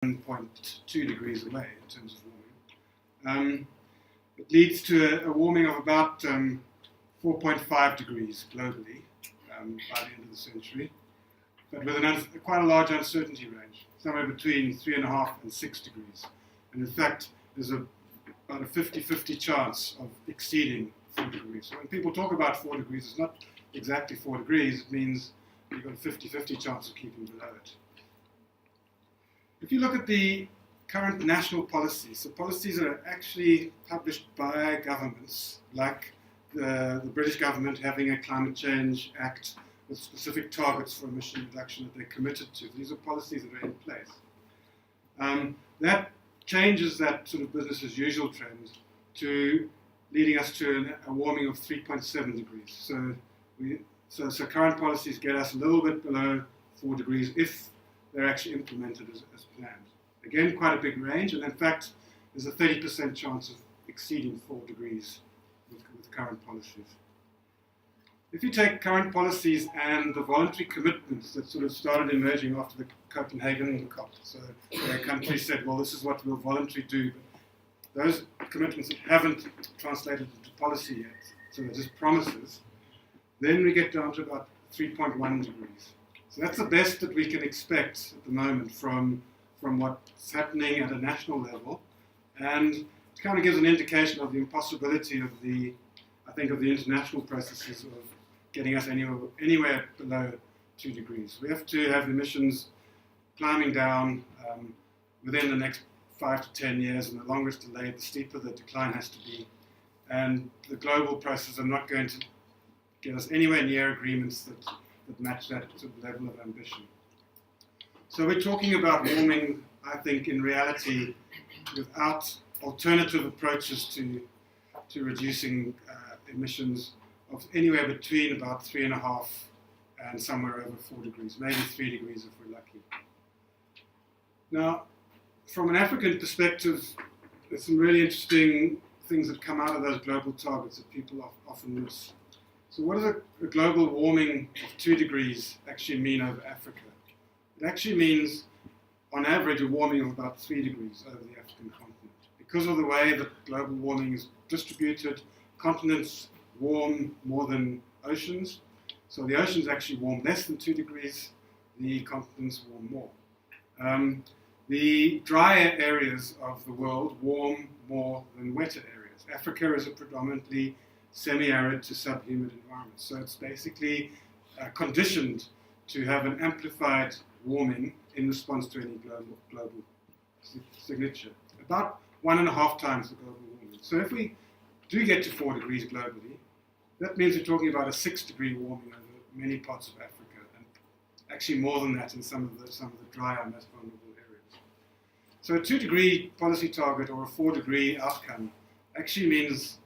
1.2 degrees away in terms of warming. It leads to a warming of about 4.5 degrees globally by the end of the century, but with quite a large uncertainty range, somewhere between 3.5 and 6 degrees. And in fact, there's about a 50-50 chance of exceeding 4 degrees. So when people talk about 4 degrees, it's not exactly 4 degrees. It means you've got a 50-50 chance of keeping below it. If you look at the current national policies, so policies that are actually published by governments, like the British government having a Climate Change Act with specific targets for emission reduction that they're committed to. These are policies that are in place. That changes that sort of business as usual trend to leading us to a warming of 3.7 degrees. So current policies get us a little bit below 4 degrees if they're actually implemented as planned. Again, quite a big range, and in fact, there's a 30% chance of exceeding 4 degrees with current policies. If you take current policies and the voluntary commitments that sort of started emerging after the Copenhagen COP, so where countries said, well, this is what we'll voluntarily do, but those commitments haven't translated into policy yet, so they're just promises, then we get down to about 3.1 degrees. So that's the best that we can expect at the moment from what's happening at a national level, and it kind of gives an indication of the impossibility of the international processes of getting us anywhere below 2 degrees. We have to have emissions climbing down within the next 5 to 10 years, and the longer it's delayed, the steeper the decline has to be. And the global processes are not going to get us anywhere near agreements that match that sort of level of ambition. So we're talking about warming, I think, in reality, without alternative approaches to reducing emissions of anywhere between about 3.5 and somewhere over 4 degrees, maybe 3 degrees if we're lucky. Now, from an African perspective, there's some really interesting things that come out of those global targets that people often miss. So what does a global warming of 2 degrees actually mean over Africa? It actually means, on average, a warming of about 3 degrees over the African continent. Because of the way that global warming is distributed, continents warm more than oceans. So the oceans actually warm less than 2 degrees, the continents warm more. The drier areas of the world warm more than wetter areas. Africa is a predominantly semi-arid to subhumid environment. So it's basically conditioned to have an amplified warming in response to any global signature. About 1.5 times the global warming. So if we do get to 4 degrees globally, that means we're talking about a 6-degree warming over many parts of Africa, and actually more than that in some of the drier, most vulnerable areas. So a 2-degree policy target or a 4-degree outcome actually means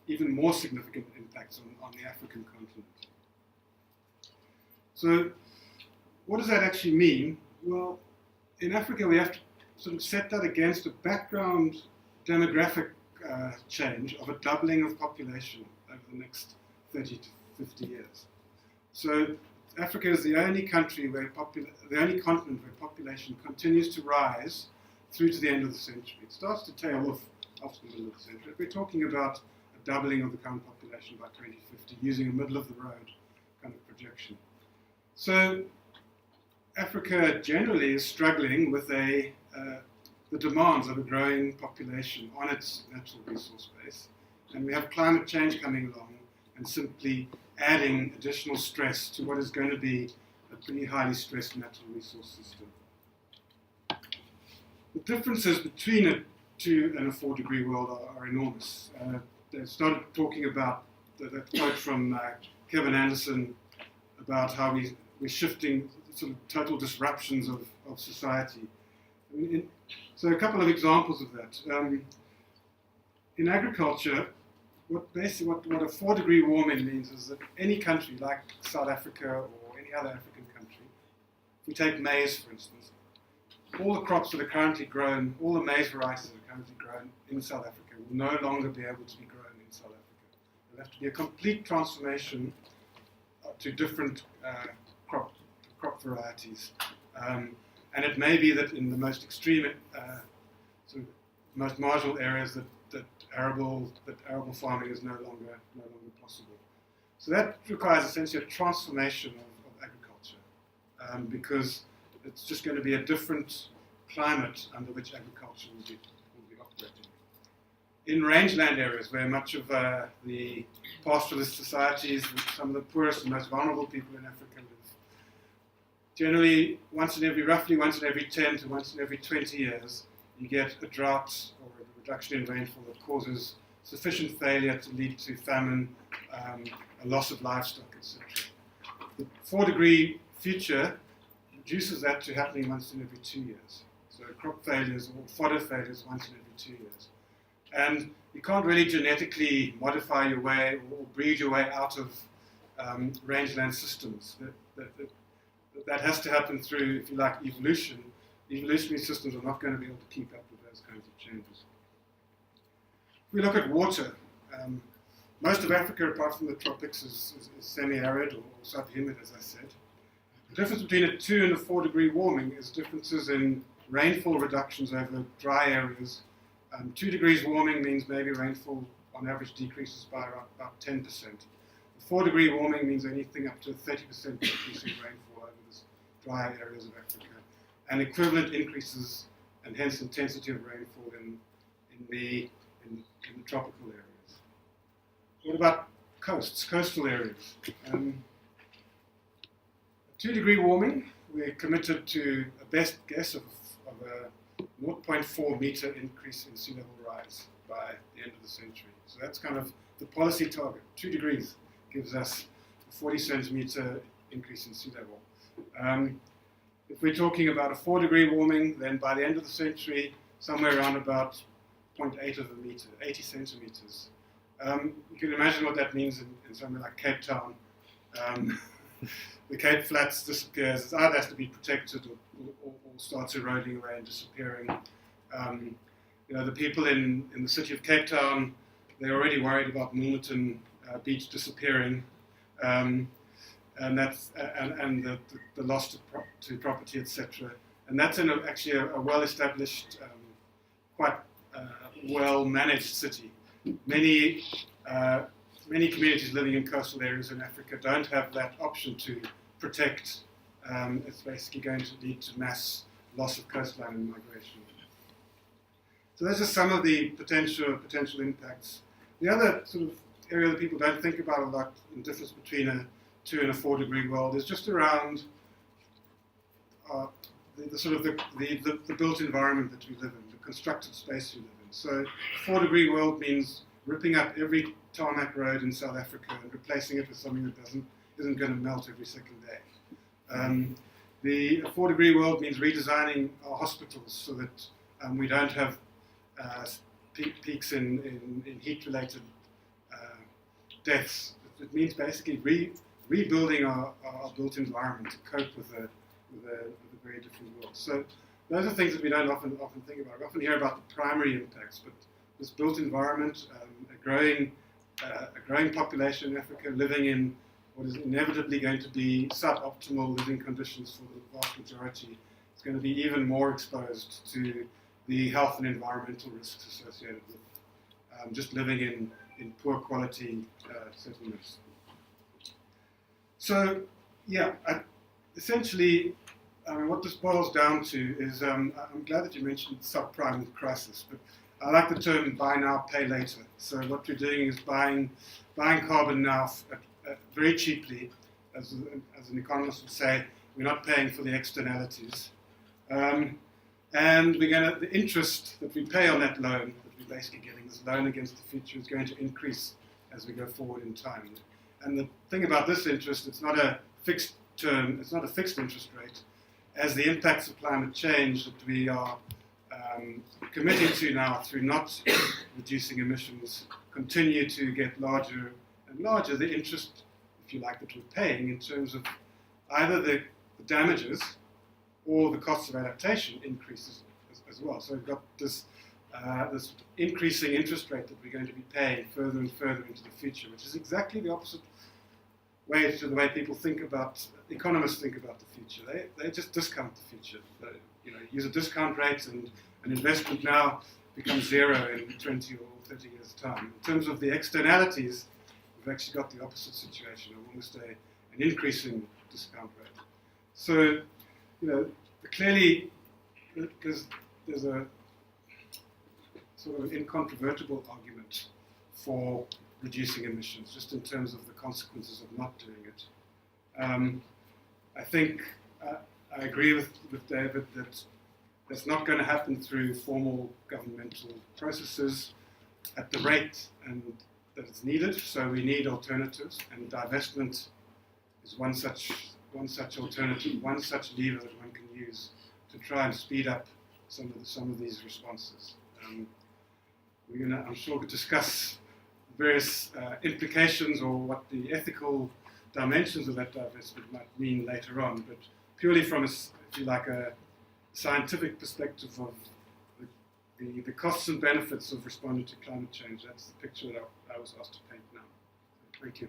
even more significant impacts on the African continent. So what does that actually mean? Well, in Africa we have to sort of set that against a background demographic change of a doubling of population over the next 30 to 50 years. So Africa is the only continent where population continues to rise through to the end of the century. It starts to tail off after the middle of the century. We're talking about a doubling of the current population by 2050 using a middle-of-the-road kind of projection. So Africa generally is struggling with the demands of a growing population on its natural resource base. And we have climate change coming along and simply adding additional stress to what is going to be a pretty highly stressed natural resource system. The differences between a 2 and a 4 degree world are enormous. They started talking about that quote from Kevin Anderson about how we're shifting sort of total disruptions of society. So a couple of examples of that. In agriculture, what a 4 degree warming means is that any country like South Africa or any other African country, if we take maize for instance, all the crops that are currently grown, all the maize varieties that are currently grown in South Africa will no longer be able to be grown in South Africa. There'll have to be a complete transformation to different crop varieties. and it may be that in the most extreme, sort of most marginal areas, that arable farming is no longer possible. So that requires essentially a transformation of agriculture, because it's just going to be a different climate under which agriculture will be operating. In rangeland areas, where much of the pastoralist societies, some of the poorest and most vulnerable people in Africa live, generally roughly once in every 10 to once in every 20 years, you get a drought or a reduction in rainfall that causes sufficient failure to lead to famine, a loss of livestock, etc. The 4-degree future reduces that to happening once in every 2 years. So crop failures or fodder failures once in every 2 years. And you can't really genetically modify your way or breed your way out of rangeland systems. That has to happen through, if you like, evolution. Evolutionary systems are not going to be able to keep up with those kinds of changes. If we look at water, most of Africa, apart from the tropics, is semi-arid or sub-humid, as I said. The difference between a 2 and a 4-degree warming is differences in rainfall reductions over dry areas. 2 degrees warming means maybe rainfall on average decreases by about 10%. A 4-degree warming means anything up to a 30% decrease in rainfall over the dry areas of Africa, and equivalent increases and hence intensity of rainfall in the tropical areas. What about coastal areas? 2-degree warming, we're committed to a best guess of a 0.4 meter increase in sea level rise by the end of the century. So that's kind of the policy target. 2 degrees gives us a 40 centimeter increase in sea level. If we're talking about a 4-degree warming, then by the end of the century, somewhere around about 0.8 of a meter, 80 centimeters. You can imagine what that means in somewhere like Cape Town. The Cape Flats disappears. It either has to be protected or starts eroding away and disappearing. The people in the city of Cape Town, they're already worried about Milnerton Beach disappearing, and that's and the loss to property, etc. And that's in actually a well-established, quite well-managed city. Many communities living in coastal areas in Africa don't have that option to protect. It's basically going to lead to mass loss of coastline and migration. So those are some of the potential impacts. The other sort of area that people don't think about a lot, the difference between a 2 and a 4-degree world, is just around the built environment that we live in, the constructed space we live in. So a 4-degree world means ripping up every tarmac road in South Africa and replacing it with something that isn't going to melt every second day. The 4-degree world means redesigning our hospitals so that we don't have peaks in heat-related deaths. It means basically rebuilding our built environment to cope with a very different world. So those are things that we don't often think about. We often hear about the primary impacts, but this built environment, a growing population in Africa living in what is inevitably going to be suboptimal living conditions for the vast majority, is going to be even more exposed to the health and environmental risks associated with just living in poor quality settlements. So, yeah, essentially, what this boils down to is, I'm glad that you mentioned subprime crisis, but I like the term buy now, pay later. So what we're doing is buying carbon now very cheaply, as an economist would say. We're not paying for the externalities. And the interest that we pay on that loan, that we're basically getting, this loan against the future, is going to increase as we go forward in time. And the thing about this interest, it's not a fixed term, it's not a fixed interest rate. As the impacts of climate change that we are committing to now through not reducing emissions continue to get larger and larger, the interest, if you like, that we're paying in terms of either the damages or the costs of adaptation increases as well. So we've got this increasing interest rate that we're going to be paying further and further into the future, which is exactly the opposite way to the way people think about, economists think about the future. They just discount the future. They, use a discount rate, and an investment now becomes zero in 20 or 30 years' time. In terms of the externalities, we've actually got the opposite situation, of almost an increasing discount rate. So, clearly there's a sort of incontrovertible argument for reducing emissions, just in terms of the consequences of not doing it. I think I agree with David that that's not going to happen through formal governmental processes at the rate and that it's needed. So we need alternatives, and divestment is one such alternative, one such lever that one can use to try and speed up some of these responses. We're going to, I'm sure, discuss various implications or what the ethical dimensions of that divestment might mean later on, but purely from a scientific perspective of the costs and benefits of responding to climate change, that's the picture that I was asked to paint now. Thank you.